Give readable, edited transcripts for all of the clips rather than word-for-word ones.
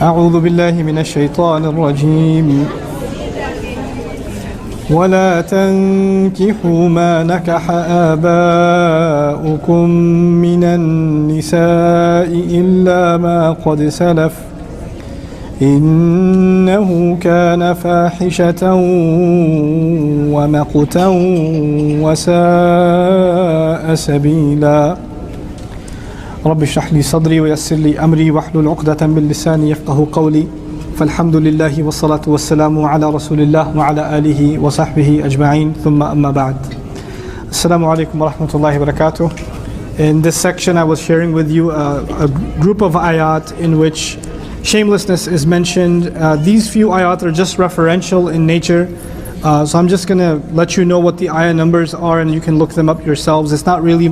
أعوذ بالله من الشيطان الرجيم ولا تنكحوا ما نكح آباؤكم من النساء إلا ما قد سلف إنه كان فاحشة ومقتا وساء سبيلا رب اشرح لي صدري ويسر لي أمري واحلل عقدة من لساني يفقه قولي فالحمد لله والصلاة والسلام على رسول الله وعلى آله وصحبه أجمعين ثم أما بعد Assalamu alaikum wa rahmatullahi wa barakatuh. In this section I was sharing with you a group of ayat in which shamelessness is mentioned. These few ayat are just referential in nature. So I'm just going to let you know what the ayah numbers are and you can look them up yourselves. It's not really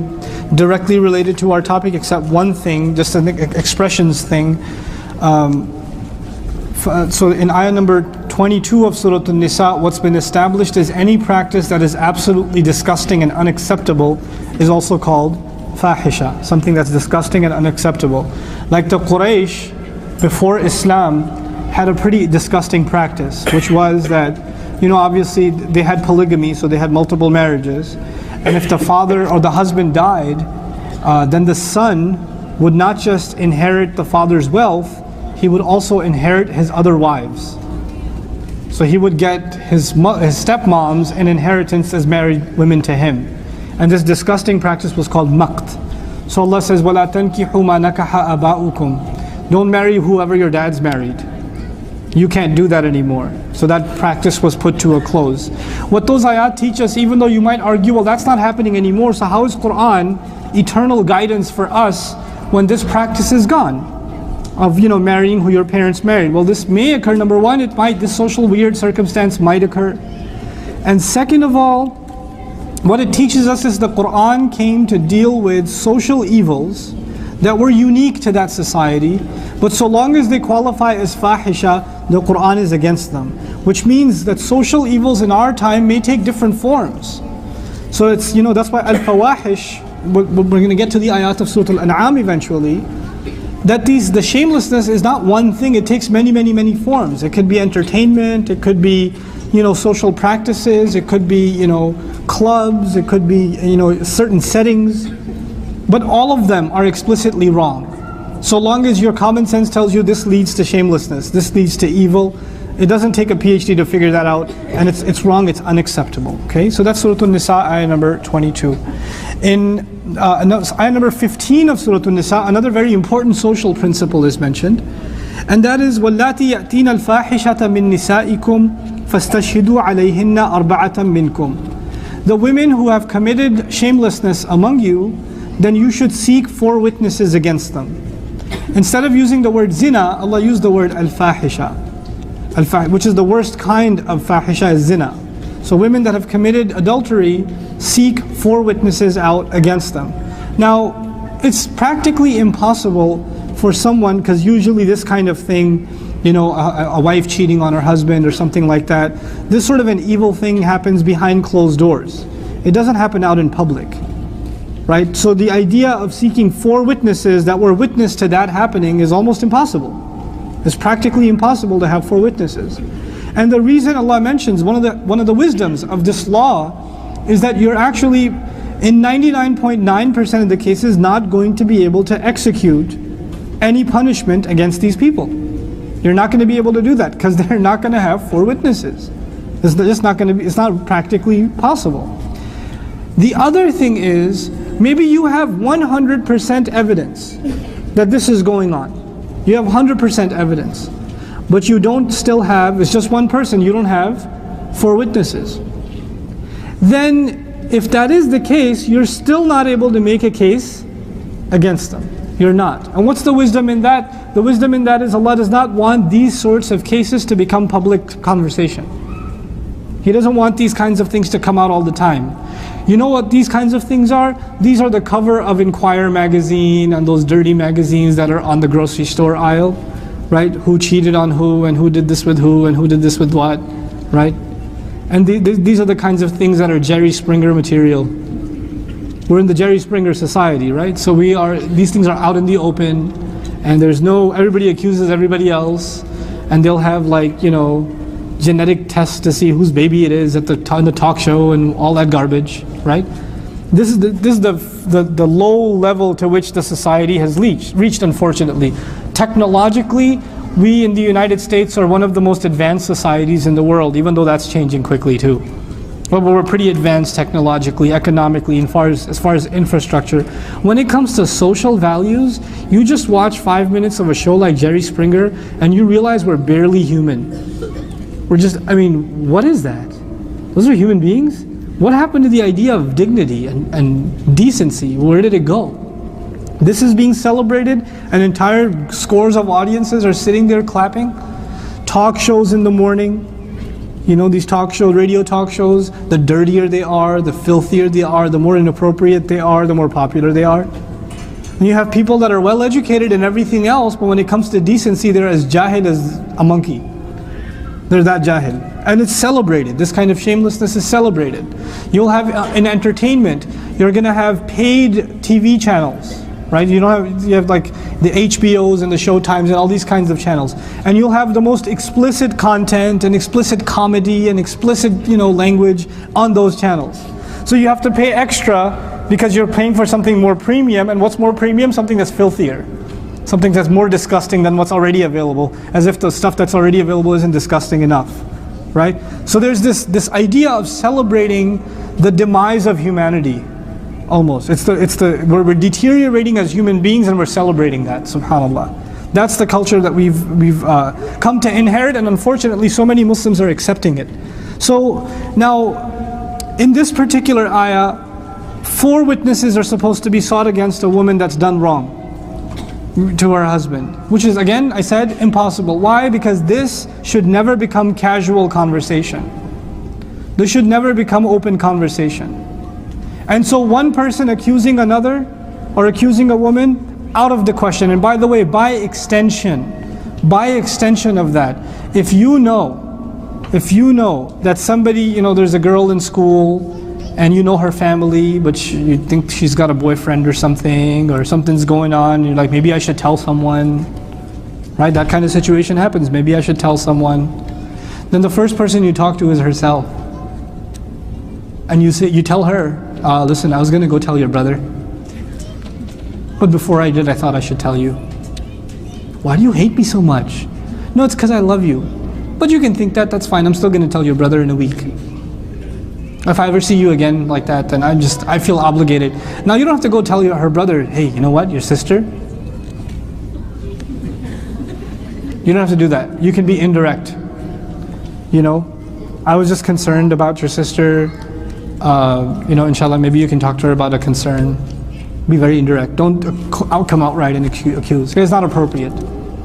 directly related to our topic except one thing, just an expressions thing. So in ayah number 22 of Surah An-Nisa, what's been established is any practice that is absolutely disgusting and unacceptable is also called fahisha, something that's disgusting and unacceptable. Like the Quraysh before Islam had a pretty disgusting practice, which was that, you know, obviously they had polygamy, so they had multiple marriages. And if the father or the husband died, then the son would not just inherit the father's wealth, he would also inherit his other wives. So he would get his stepmoms an inheritance as married women to him. And this disgusting practice was called maqt. So Allah says, وَلَا تَنْكِحُوا مَا نَكَحَ آبَاؤُكُمْ. Don't marry whoever your dad's married. You can't do that anymore. So that practice was put to a close. What those ayat teach us, even though you might argue, well, that's not happening anymore, so how is Quran eternal guidance for us when this practice is gone? Of, you know, marrying who your parents married. Well, this may occur. Number one, this social weird circumstance might occur. And second of all, what it teaches us is the Quran came to deal with social evils that were unique to that society, but so long as they qualify as fahisha, the Quran is against them. Which means that social evils in our time may take different forms. So it's, you know, that's why al-fawahish, we're going to get to the ayat of Surah Al-An'am eventually, that the shamelessness is not one thing, it takes many forms. It could be entertainment, it could be, you know, social practices, it could be, you know, clubs, it could be, you know, certain settings. But all of them are explicitly wrong. So long as your common sense tells you this leads to shamelessness, this leads to evil, it doesn't take a PhD to figure that out, and it's wrong, it's unacceptable. Okay, so that's Surah An-Nisa, ayah number 22. In ayah number 15 of Surah An-Nisa, another very important social principle is mentioned, and that is وَاللَّاتِي يَأْتِينَ الْفَاحِشَةَ مِن نِسَائِكُمْ فَاسْتَشْهِدُوا عَلَيْهِنَّ أَرْبَعَةً مِنْكُمْ. The women who have committed shamelessness among you, then you should seek 4 witnesses against them. Instead of using the word zina, Allah used the word al-fahisha, which is the worst kind of fahisha is zina. So women that have committed adultery, seek 4 witnesses out against them. Now, it's practically impossible for someone, because usually this kind of thing, you know, a wife cheating on her husband or something like that, this sort of an evil thing happens behind closed doors. It doesn't happen out in public. Right? So the idea of seeking 4 witnesses that were witness to that happening is almost impossible. It's practically impossible to have 4 witnesses. And the reason Allah mentions, one of the wisdoms of this law is that you're actually, in 99.9% of the cases, not going to be able to execute any punishment against these people. You're not going to be able to do that because they're not going to have 4 witnesses. It's just not going to be, it's not practically possible. The other thing is, maybe you have 100% evidence that this is going on. You have 100% evidence. But you don't still have, it's just one person, you don't have 4 witnesses. Then, if that is the case, you're still not able to make a case against them. You're not. And what's the wisdom in that? The wisdom in that is Allah does not want these sorts of cases to become public conversation. He doesn't want these kinds of things to come out all the time. You know what these kinds of things are? These are the cover of Inquirer magazine and those dirty magazines that are on the grocery store aisle, right? Who cheated on who and who did this with who and who did this with what, right? And these are the kinds of things that are Jerry Springer material. We're in the Jerry Springer society, right? So these things are out in the open. and everybody accuses everybody else, and they'll have like, genetic tests to see whose baby it is on the talk show and all that garbage, right? This is the low level to which the society has reached, unfortunately. Technologically, we in the United States are one of the most advanced societies in the world, even though that's changing quickly too. But we're pretty advanced technologically, economically, as far as infrastructure. When it comes to social values, you just watch 5 minutes of a show like Jerry Springer and you realize we're barely human. What is that? Those are human beings? What happened to the idea of dignity and decency? Where did it go? This is being celebrated, and entire scores of audiences are sitting there clapping. Talk shows in the morning, these radio talk shows, the dirtier they are, the filthier they are, the more inappropriate they are, the more popular they are. And you have people that are well educated in everything else, but when it comes to decency, they're as jahil as a monkey. They're that jahil. And it's celebrated. This kind of shamelessness is celebrated. You'll have in entertainment, you're going to have paid TV channels, right? You have like the HBOs and the Showtimes and all these kinds of channels. And you'll have the most explicit content and explicit comedy and explicit, language on those channels. So you have to pay extra because you're paying for something more premium. And what's more premium? Something that's filthier. Something that's more disgusting than what's already available, as if the stuff that's already available isn't disgusting enough, right? So there's this idea of celebrating the demise of humanity, almost. We're deteriorating as human beings and we're celebrating that, subhanAllah. That's the culture that we've come to inherit, and unfortunately so many Muslims are accepting it. So now, in this particular ayah, 4 witnesses are supposed to be sought against a woman that's done wrong to her husband, which is, again, I said, impossible. Why? Because this should never become casual conversation. This should never become open conversation. And so one person accusing another or accusing a woman, out of the question. And by the way, by extension of that, if you know that somebody, there's a girl in school and you know her family, but you think she's got a boyfriend or something's going on, and you're like, maybe I should tell someone, right? That kind of situation happens. Maybe I should tell someone. Then the first person you talk to is herself. And you tell her, listen, I was going to go tell your brother, but before I did, I thought I should tell you. Why do you hate me so much? No, it's because I love you. But you can think that's fine. I'm still going to tell your brother in a week. If I ever see you again like that, then I feel obligated. Now you don't have to go tell her brother, hey, you know what, your sister? You don't have to do that. You can be indirect. I was just concerned about your sister. Inshallah, maybe you can talk to her about a concern. Be very indirect. Don't come outright and accuse. It's not appropriate.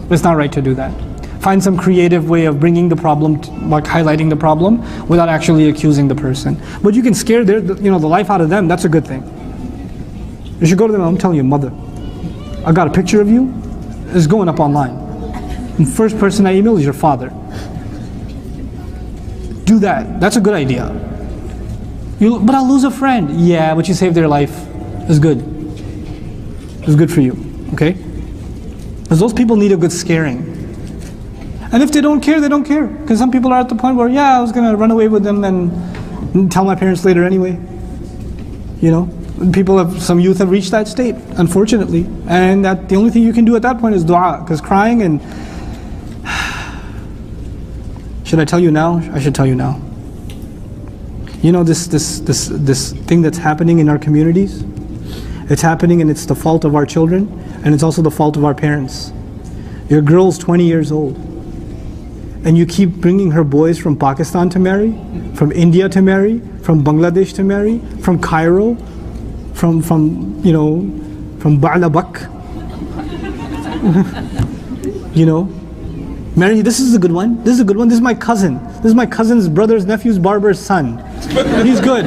It's not right to do that. Find some creative way of bringing the problem, like highlighting the problem, without actually accusing the person. But you can scare the life out of them. That's a good thing. You should go to them. I'm telling you, mother, I got a picture of you. It's going up online. And the first person I email is your father. Do that. That's a good idea. But I'll lose a friend. Yeah, but you saved their life. It's good. It's good for you. Okay? Because those people need a good scaring. And if they don't care, they don't care. Because some people are at the point where, I was going to run away with them and tell my parents later anyway. Some youth have reached that state, unfortunately. And the only thing you can do at that point is dua. Because crying and... Should I tell you now? I should tell you now. This thing that's happening in our communities, it's happening and it's the fault of our children, and it's also the fault of our parents. Your girl's 20 years old. And you keep bringing her boys from Pakistan to marry, from India to marry, from Bangladesh to marry, from Cairo, from Ba'labak. Marry, this is a good one. This is a good one. This is my cousin. This is my cousin's brother's nephew's barber's son. He's good.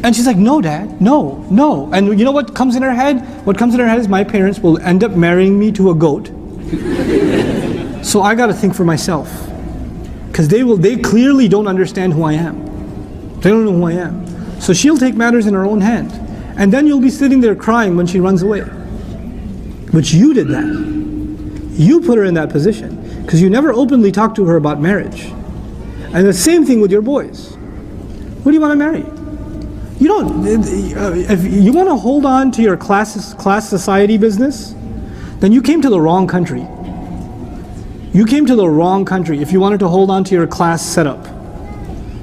And she's like, no, Dad, no. And you know what comes in her head? What comes in her head is my parents will end up marrying me to a goat. So I got to think for myself, because they clearly don't understand who I am. They don't know who I am. So she'll take matters in her own hand, and then you'll be sitting there crying when she runs away. Which you did that. You put her in that position because you never openly talked to her about marriage. And the same thing with your boys. Who do you want to marry? You don't. If you want to hold on to your class society business, then you came to the wrong country. You came to the wrong country if you wanted to hold on to your class setup.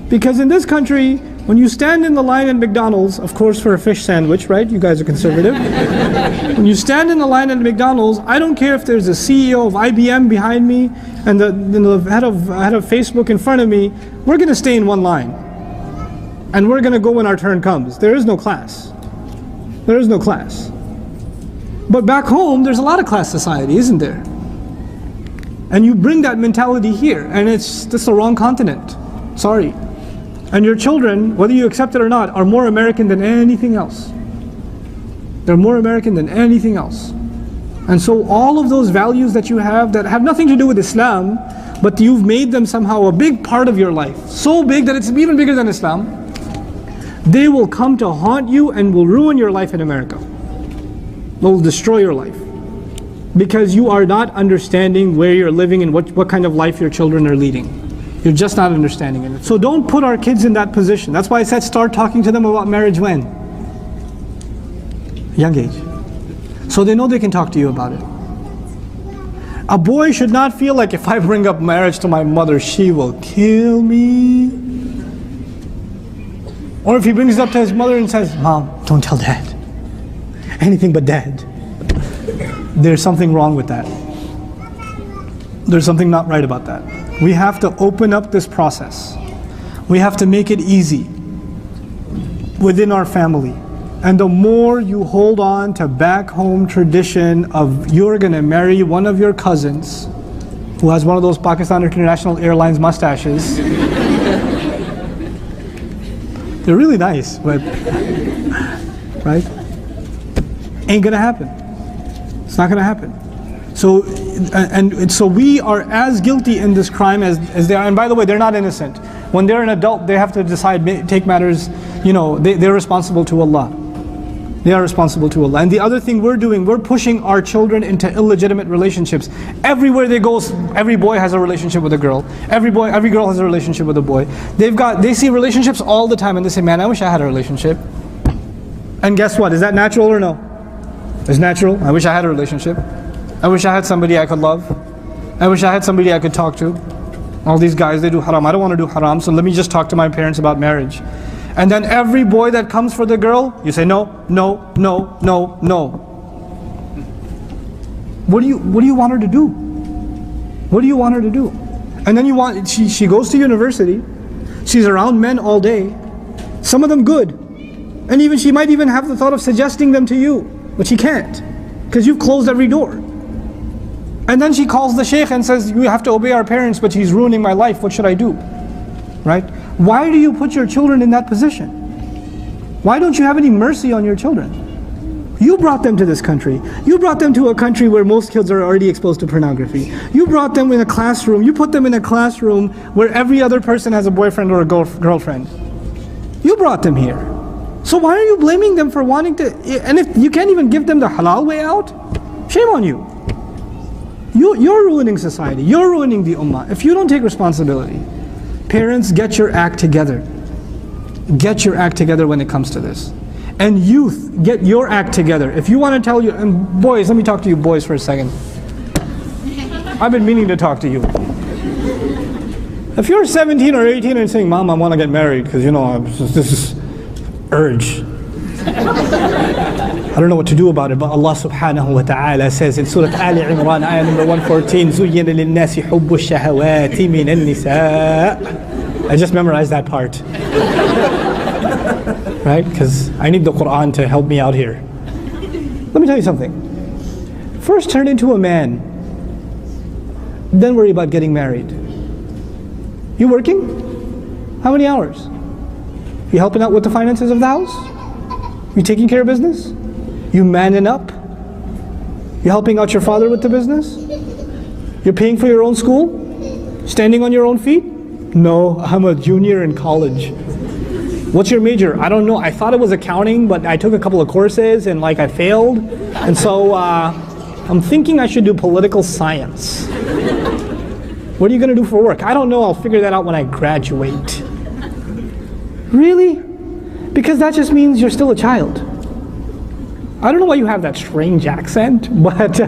Because in this country, when you stand in the line at McDonald's, of course for a fish sandwich, right? You guys are conservative. When you stand in the line at McDonald's, I don't care if there's a CEO of IBM behind me and the head of Facebook in front of me, we're going to stay in one line. And we're going to go when our turn comes. There is no class. There is no class. But back home, there's a lot of class society, isn't there? And you bring that mentality here, and it's just the wrong continent. Sorry. And your children, whether you accept it or not, are more American than anything else. They're more American than anything else. And so all of those values that you have that have nothing to do with Islam, but you've made them somehow a big part of your life, so big that it's even bigger than Islam, they will come to haunt you and will ruin your life in America. They will destroy your life. Because you are not understanding where you're living and what kind of life your children are leading. You're just not understanding it. So don't put our kids in that position. That's why I said start talking to them about marriage when? Young age. So they know they can talk to you about it. A boy should not feel like if I bring up marriage to my mother, she will kill me. Or if he brings it up to his mother and says, Mom, don't tell Dad. Anything but Dad. There's something wrong with that. There's something not right about that. We have to open up this process. We have to make it easy within our family. And the more you hold on to back home tradition of you're going to marry one of your cousins who has one of those Pakistan International Airlines mustaches. They're really nice, but right? Ain't gonna happen. It's not gonna happen. So, and so we are as guilty in this crime as they are. And by the way, they're not innocent. When they're an adult, they have to decide, take matters, they're responsible to Allah. They are responsible to Allah. And the other thing we're doing, we're pushing our children into illegitimate relationships. Everywhere they go, every boy has a relationship with a girl. Every girl has a relationship with a boy. They see relationships all the time and they say, man, I wish I had a relationship. And guess what? Is that natural or no? It's natural. I wish I had a relationship. I wish I had somebody I could love. I wish I had somebody I could talk to. All these guys, they do haram. I don't want to do haram, so let me just talk to my parents about marriage. And then every boy that comes for the girl, you say no, no, no, no, no. What do you want her to do? What do you want her to do? And then she goes to university, she's around men all day, some of them good. And even she might even have the thought of suggesting them to you, but she can't, because you've closed every door. And then she calls the sheikh and says, you have to obey our parents, but he's ruining my life, what should I do? Right? Why do you put your children in that position? Why don't you have any mercy on your children? You brought them to this country. You brought them to a country where most kids are already exposed to pornography. You brought them in a classroom. You put them in a classroom where every other person has a boyfriend or a girlfriend. You brought them here. So why are you blaming them for wanting to, and if you can't even give them the halal way out, shame on you. You're ruining society. You're ruining the ummah if you don't take responsibility. Parents, get your act together. Get your act together when it comes to this. And youth, get your act together. If you want to tell you, and boys, let me talk to you boys for a second. I've been meaning to talk to you. If you're 17 or 18 and saying, Mom, I want to get married because, this is urge. I don't know what to do about it, but Allah subhanahu wa ta'ala says in Surah Ali Imran, ayah number 114, زُيِّنَ لِلنَّاسِ حُبُّ الشَّهَوَاتِ مِنَ النِّسَاءِ. I just memorized that part. Right? Because I need the Quran to help me out here. Let me tell you something. First turn into a man, then worry about getting married. You working? How many hours? You helping out with the finances of the house? You taking care of business? You manning up? You helping out your father with the business? You're paying for your own school? Standing on your own feet? No, I'm a junior in college. What's your major? I don't know. I thought it was accounting, but I took a couple of courses and I failed. And so I'm thinking I should do political science. What are you going to do for work? I don't know, I'll figure that out when I graduate. Really? Because that just means you're still a child. I don't know why you have that strange accent, but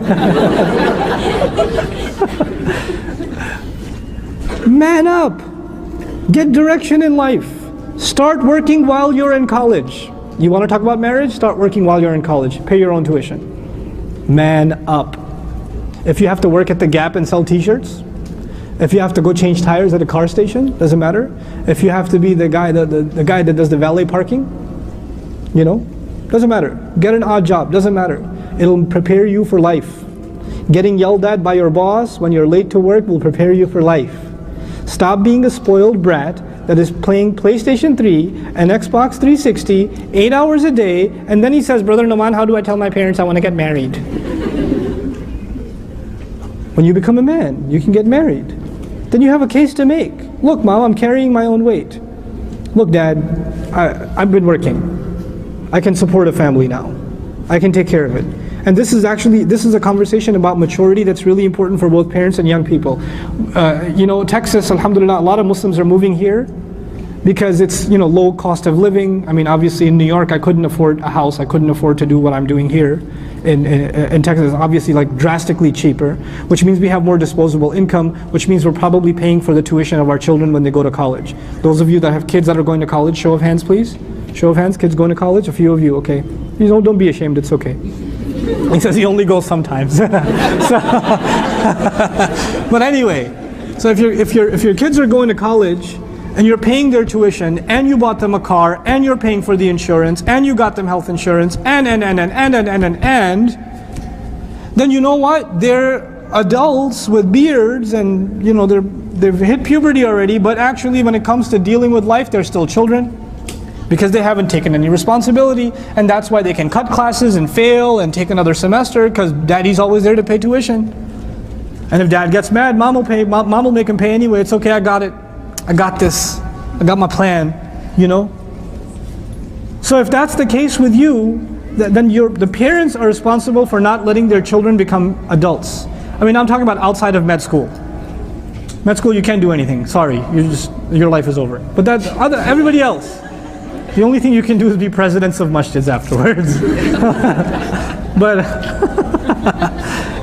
man up. Get direction in life. Start working while you're in college. You want to talk about marriage? Start working while you're in college. Pay your own tuition. Man up. If you have to work at the Gap and sell t-shirts, if you have to go change tires at a car station, doesn't matter. If you have to be the guy that does the valet parking, you know, doesn't matter. Get an odd job, doesn't matter. It'll prepare you for life. Getting yelled at by your boss when you're late to work will prepare you for life. Stop being a spoiled brat that is playing PlayStation 3 and Xbox 360 8 hours a day, and then he says, Brother Nouman, how do I tell my parents I want to get married? When you become a man, you can get married. Then you have a case to make. Look, Mom, I'm carrying my own weight. Look, Dad, I've been working. I can support a family now. I can take care of it. And this is a conversation about maturity that's really important for both parents and young people. You know, Texas, alhamdulillah, a lot of Muslims are moving here because it's, you know, low cost of living. I mean, obviously in New York, I couldn't afford a house. I couldn't afford to do what I'm doing here. In Texas, obviously like drastically cheaper, which means we have more disposable income, which means we're probably paying for the tuition of our children when they go to college. Those of you that have kids that are going to college, show of hands please. Show of hands, kids going to college? A few of you, okay. You know, don't be ashamed, it's okay. He says he only goes sometimes. But anyway, so if your kids are going to college and you're paying their tuition and you bought them a car and you're paying for the insurance and you got them health insurance and then you know what? They're adults with beards and you know they've hit puberty already, but actually when it comes to dealing with life, they're still children. Because they haven't taken any responsibility, and that's why they can cut classes and fail and take another semester because daddy's always there to pay tuition. And if dad gets mad, mom will make him pay anyway. It's okay, I got it. I got this. I got my plan, you know? So if that's the case with you, then the parents are responsible for not letting their children become adults. I mean, I'm talking about outside of med school. Med school, you can't do anything. Sorry, your life is over. But that's everybody else. The only thing you can do is be presidents of masjids afterwards. But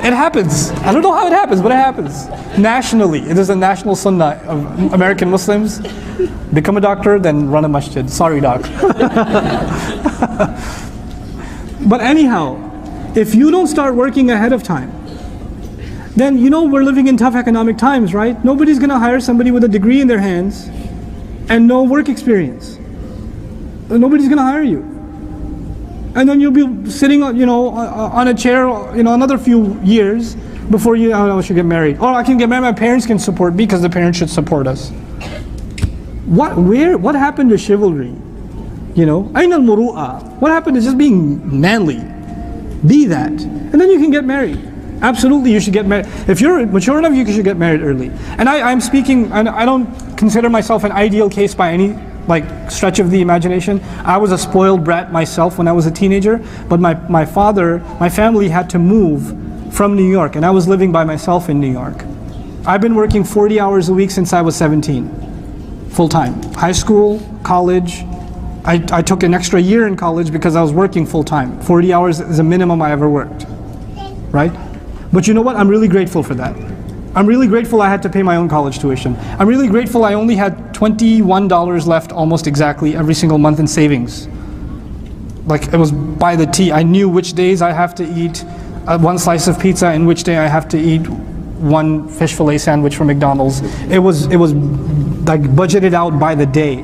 it happens. I don't know how it happens, but it happens. Nationally, it is a national sunnah of American Muslims. Become a doctor, then run a masjid. Sorry, doc. But anyhow, if you don't start working ahead of time, then you know we're living in tough economic times, right? Nobody's going to hire somebody with a degree in their hands and no work experience. Nobody's going to hire you. And then you'll be sitting on, you know, on a chair, you know, another few years before you, I should get married. Or I can get married, my parents can support me because the parents should support us. What happened to chivalry? You know, Aina al-muru'a. What happened to just being manly? Be that. And then you can get married. Absolutely, you should get married. If you're mature enough, you should get married early. And I'm speaking, I don't consider myself an ideal case by any stretch of the imagination. I was a spoiled brat myself when I was a teenager, but my family had to move from New York, and I was living by myself in New York. I've been working 40 hours a week since I was 17, full-time. High school, college. I took an extra year in college because I was working full-time. 40 hours is the minimum I ever worked, right? But you know what? I'm really grateful for that. I'm really grateful I had to pay my own college tuition. I'm really grateful I only had $21 left almost exactly every single month in savings. Like it was by the T. I knew which days I have to eat one slice of pizza and which day I have to eat one fish fillet sandwich from McDonald's. It was like budgeted out by the day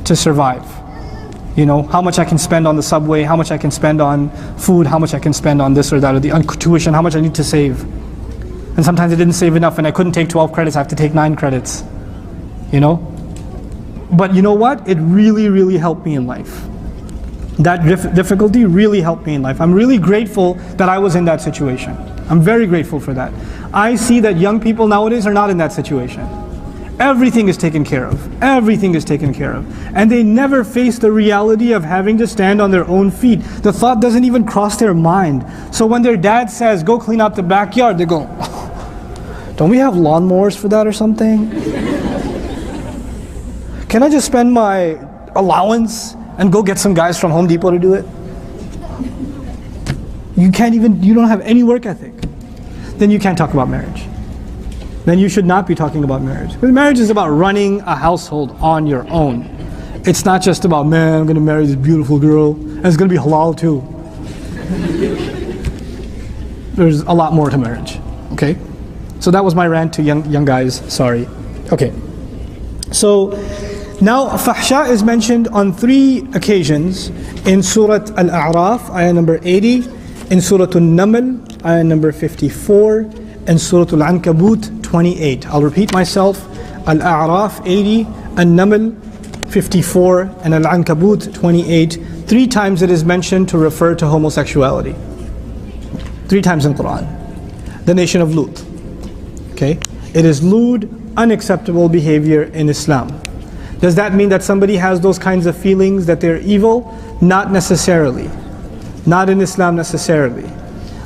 to survive. You know, how much I can spend on the subway, how much I can spend on food, how much I can spend on this or that, or the tuition, how much I need to save. And sometimes I didn't save enough and I couldn't take 12 credits, I have to take 9 credits. You know? But you know what? It really, really helped me in life. That difficulty really helped me in life. I'm really grateful that I was in that situation. I'm very grateful for that. I see that young people nowadays are not in that situation. Everything is taken care of. Everything is taken care of. And they never face the reality of having to stand on their own feet. The thought doesn't even cross their mind. So when their dad says, go clean out the backyard, they go, don't we have lawnmowers for that or something? Can I just spend my allowance and go get some guys from Home Depot to do it? You don't have any work ethic. Then you can't talk about marriage. Then you should not be talking about marriage. Because marriage is about running a household on your own. It's not just about, man, I'm going to marry this beautiful girl, and it's going to be halal too. There's a lot more to marriage, okay? So that was my rant to young guys, sorry. Okay, so now fahsha is mentioned on 3 occasions in Surah Al-A'raf, ayah number 80, in Surah An-Naml, ayah number 54, and Surah Al-Ankabut 28. I'll repeat myself. Al-A'raf 80, An-Naml 54, and Al-Ankabut 28. 3 times it is mentioned to refer to homosexuality. 3 times in Quran. The nation of Lut. Okay? It is lewd, unacceptable behavior in Islam. Does that mean that somebody has those kinds of feelings that they're evil? Not necessarily. Not in Islam necessarily.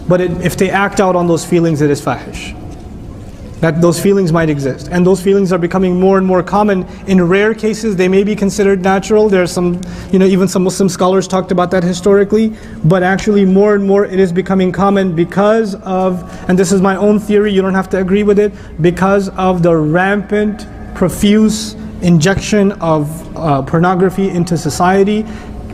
But if they act out on those feelings, it is fahish. That those feelings might exist. And those feelings are becoming more and more common. In rare cases, they may be considered natural. There are some, even some Muslim scholars talked about that historically. But actually more and more it is becoming common because of, and this is my own theory, you don't have to agree with it, because of the rampant, profuse injection of pornography into society.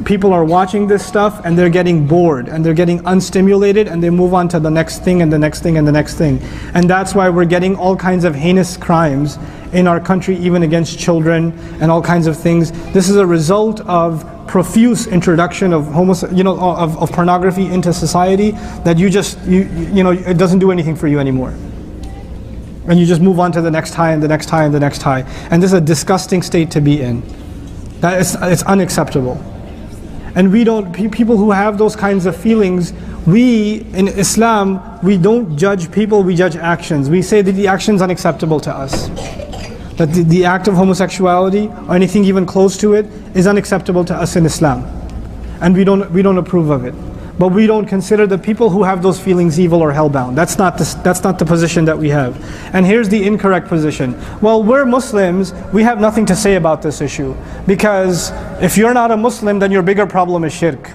People are watching this stuff and they're getting bored and they're getting unstimulated and they move on to the next thing and the next thing and the next thing. And that's why we're getting all kinds of heinous crimes in our country, even against children and all kinds of things. This is a result of profuse introduction of of pornography into society that it doesn't do anything for you anymore. And you just move on to the next high and the next high and the next high. And this is a disgusting state to be in. It's unacceptable. And people who have those kinds of feelings, in Islam, we don't judge people, we judge actions. We say that the action is unacceptable to us. That the act of homosexuality, or anything even close to it, is unacceptable to us in Islam. And we don't approve of it. But we don't consider the people who have those feelings evil or hellbound. That's not the position that we have. And here's the incorrect position. Well, we're Muslims, we have nothing to say about this issue. Because if you're not a Muslim, then your bigger problem is shirk.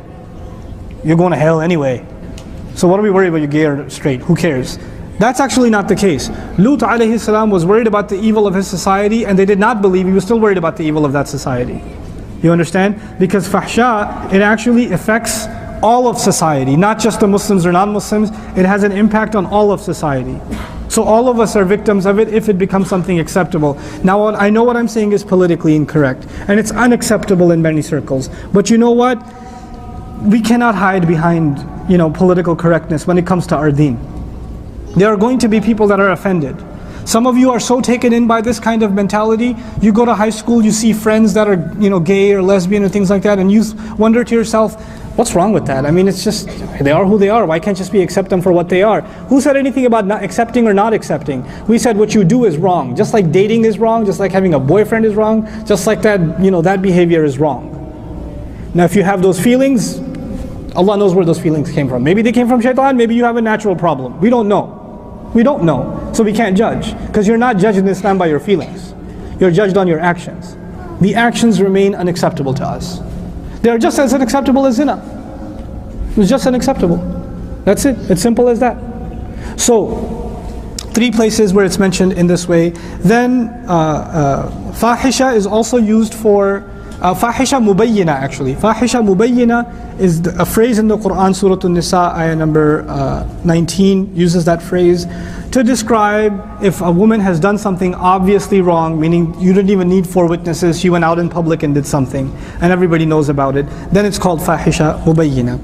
You're going to hell anyway. So what are we worried about, you're gay or straight? Who cares? That's actually not the case. Lut alayhi salam was worried about the evil of his society, and they did not believe. He was still worried about the evil of that society. You understand? Because fahsha, it actually affects all of society, not just the Muslims or non-Muslims. It has an impact on all of society. So all of us are victims of it if it becomes something acceptable. Now I know what I'm saying is politically incorrect, and it's unacceptable in many circles. But you know what? We cannot hide behind political correctness when it comes to our deen. There are going to be people that are offended. Some of you are so taken in by this kind of mentality. You go to high school, you see friends that are gay or lesbian or things like that, and you wonder to yourself, what's wrong with that? I mean, it's just, they are who they are. Why can't just we accept them for what they are? Who said anything about not accepting or not accepting? We said what you do is wrong. Just like dating is wrong, just like having a boyfriend is wrong, just like that, that behavior is wrong. Now if you have those feelings, Allah knows where those feelings came from. Maybe they came from shaitan, maybe you have a natural problem. We don't know. We don't know. So we can't judge. Because you're not judged in Islam by your feelings. You're judged on your actions. The actions remain unacceptable to us. They are just as unacceptable as zina. It's just unacceptable. That's it. It's simple as that. So, 3 places where it's mentioned in this way. Then, fahisha is also used for fahisha mubayyina actually. Fahisha mubayyina is a phrase in the Quran, Surah An-Nisa, ayah number 19, uses that phrase to describe if a woman has done something obviously wrong, meaning you didn't even need 4 witnesses, she went out in public and did something, and everybody knows about it, then it's called fahisha mubayyina.